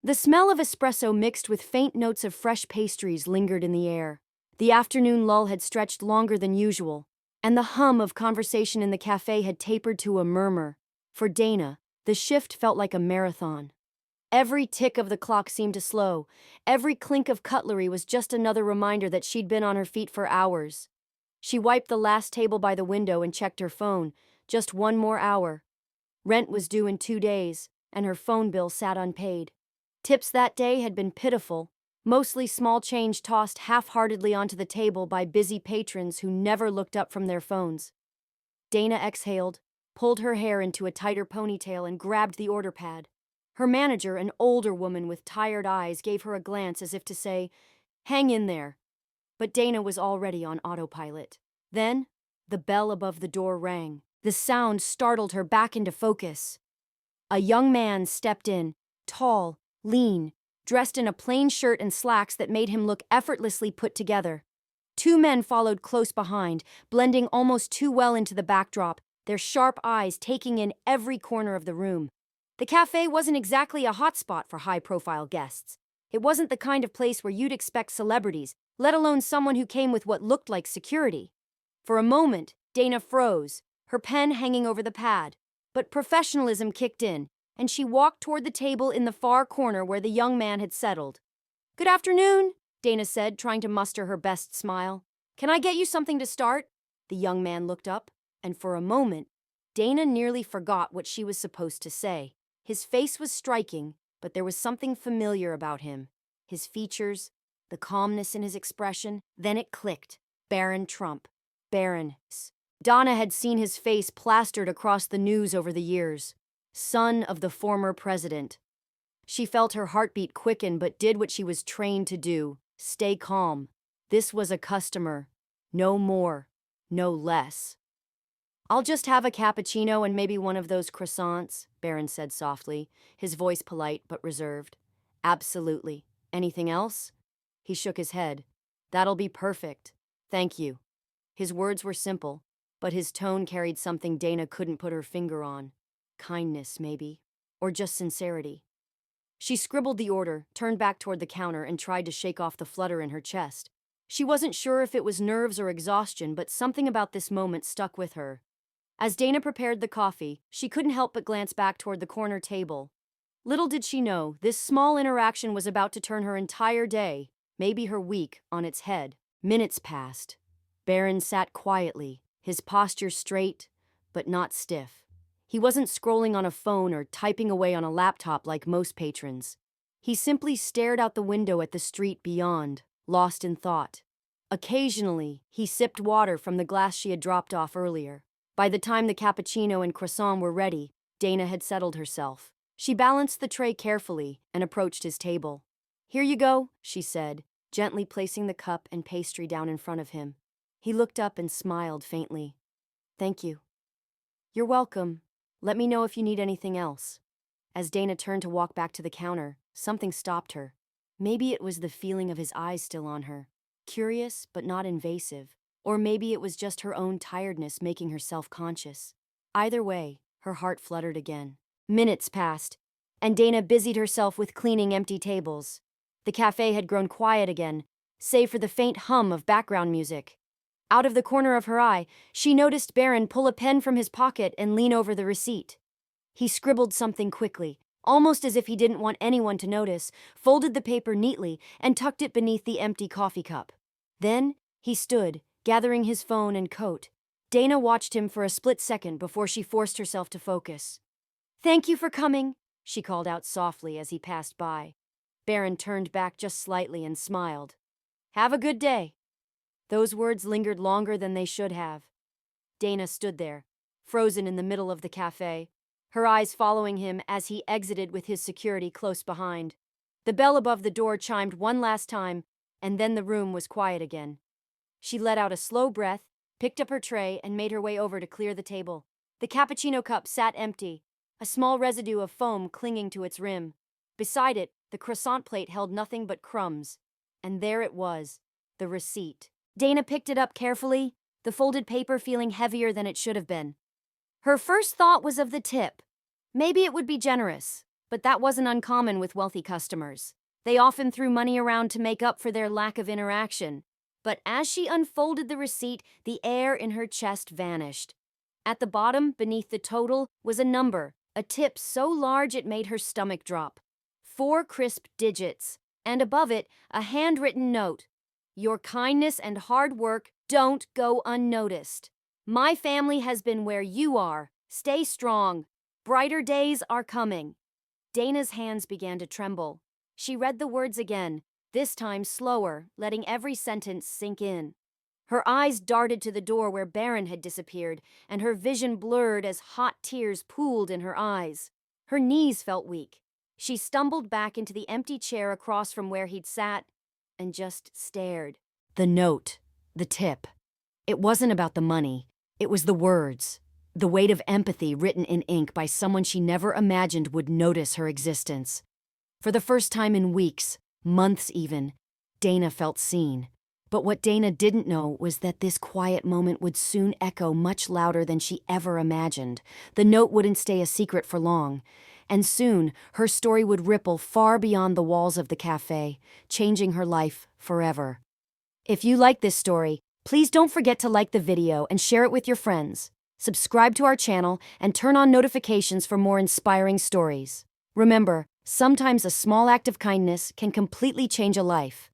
The smell of espresso mixed with faint notes of fresh pastries lingered in the air. The afternoon lull had stretched longer than usual, and the hum of conversation in the cafe had tapered to a murmur. For Dana, the shift felt like a marathon. Every tick of the clock seemed to slow. Every clink of cutlery was just another reminder that she'd been on her feet for hours. She wiped the last table by the window and checked her phone. Just one more hour. Rent was due in 2 days, and her phone bill sat unpaid. Tips that day had been pitiful, mostly small change tossed half-heartedly onto the table by busy patrons who never looked up from their phones. Dana exhaled, pulled her hair into a tighter ponytail and grabbed the order pad. Her manager, an older woman with tired eyes, gave her a glance as if to say, "Hang in there." But Dana was already on autopilot. Then, the bell above the door rang. The sound startled her back into focus. A young man stepped in, tall, lean, dressed in a plain shirt and slacks that made him look effortlessly put together. 2 men followed close behind, blending almost too well into the backdrop, their sharp eyes taking in every corner of the room. The cafe wasn't exactly a hotspot for high-profile guests. It wasn't the kind of place where you'd expect celebrities, let alone someone who came with what looked like security. For a moment, Dana froze, her pen hanging over the pad. But professionalism kicked in, and she walked toward the table in the far corner where the young man had settled. "Good afternoon," Dana said, trying to muster her best smile. "Can I get you something to start?" The young man looked up, and for a moment, Dana nearly forgot what she was supposed to say. His face was striking, but there was something familiar about him. His features, the calmness in his expression. Then it clicked. Barron Trump. Barron. Donna had seen his face plastered across the news over the years. Son of the former president. She felt her heartbeat quicken but did what she was trained to do: stay calm. This was a customer. No more. No less. "I'll just have a cappuccino and maybe one of those croissants," Barron said softly, his voice polite but reserved. "Absolutely. Anything else?" He shook his head. "That'll be perfect. Thank you." His words were simple, but his tone carried something Dana couldn't put her finger on. Kindness, maybe. Or just sincerity. She scribbled the order, turned back toward the counter, and tried to shake off the flutter in her chest. She wasn't sure if it was nerves or exhaustion, but something about this moment stuck with her. As Dana prepared the coffee, she couldn't help but glance back toward the corner table. Little did she know, this small interaction was about to turn her entire day, maybe her week, on its head. Minutes passed. Barron sat quietly, his posture straight, but not stiff. He wasn't scrolling on a phone or typing away on a laptop like most patrons. He simply stared out the window at the street beyond, lost in thought. Occasionally, he sipped water from the glass she had dropped off earlier. By the time the cappuccino and croissant were ready, Dana had settled herself. She balanced the tray carefully and approached his table. "Here you go," she said, gently placing the cup and pastry down in front of him. He looked up and smiled faintly. "Thank you." "You're welcome. Let me know if you need anything else." As Dana turned to walk back to the counter, something stopped her. Maybe it was the feeling of his eyes still on her, curious but not invasive. Or maybe it was just her own tiredness making her self-conscious. Either way, her heart fluttered again. Minutes passed, and Dana busied herself with cleaning empty tables. The cafe had grown quiet again, save for the faint hum of background music. Out of the corner of her eye, she noticed Barron pull a pen from his pocket and lean over the receipt. He scribbled something quickly, almost as if he didn't want anyone to notice, folded the paper neatly, and tucked it beneath the empty coffee cup. Then, he stood, gathering his phone and coat. Dana watched him for a split second before she forced herself to focus. "Thank you for coming," she called out softly as he passed by. Barron turned back just slightly and smiled. "Have a good day." Those words lingered longer than they should have. Dana stood there, frozen in the middle of the cafe, her eyes following him as he exited with his security close behind. The bell above the door chimed one last time, and then the room was quiet again. She let out a slow breath, picked up her tray, and made her way over to clear the table. The cappuccino cup sat empty, a small residue of foam clinging to its rim. Beside it, the croissant plate held nothing but crumbs. And there it was, the receipt. Dana picked it up carefully, the folded paper feeling heavier than it should have been. Her first thought was of the tip. Maybe it would be generous, But that wasn't uncommon with wealthy customers. They often threw money around to make up for their lack of interaction. But as she unfolded the receipt, the air in her chest vanished. At the bottom, beneath the total, was a number, a tip so large it made her stomach drop. 4 crisp digits, and above it, a handwritten note. Your kindness and hard work don't go unnoticed. My family has been where you are. Stay strong. Brighter days are coming. Dana's hands began to tremble. She read the words again, this time slower, letting every sentence sink in. Her eyes darted to the door where Barron had disappeared, and her vision blurred as hot tears pooled in her eyes. Her knees felt weak. She stumbled back into the empty chair across from where he'd sat and just stared. The note, the tip. It wasn't about the money. It was the words, the weight of empathy written in ink by someone she never imagined would notice her existence. For the first time in weeks, months even, Dana felt seen. But what Dana didn't know was that this quiet moment would soon echo much louder than she ever imagined. The note wouldn't stay a secret for long, and soon her story would ripple far beyond the walls of the cafe, changing her life forever. If you like this story, please don't forget to like the video and share it with your friends. Subscribe to our channel and turn on notifications for more inspiring stories. Remember, sometimes a small act of kindness can completely change a life.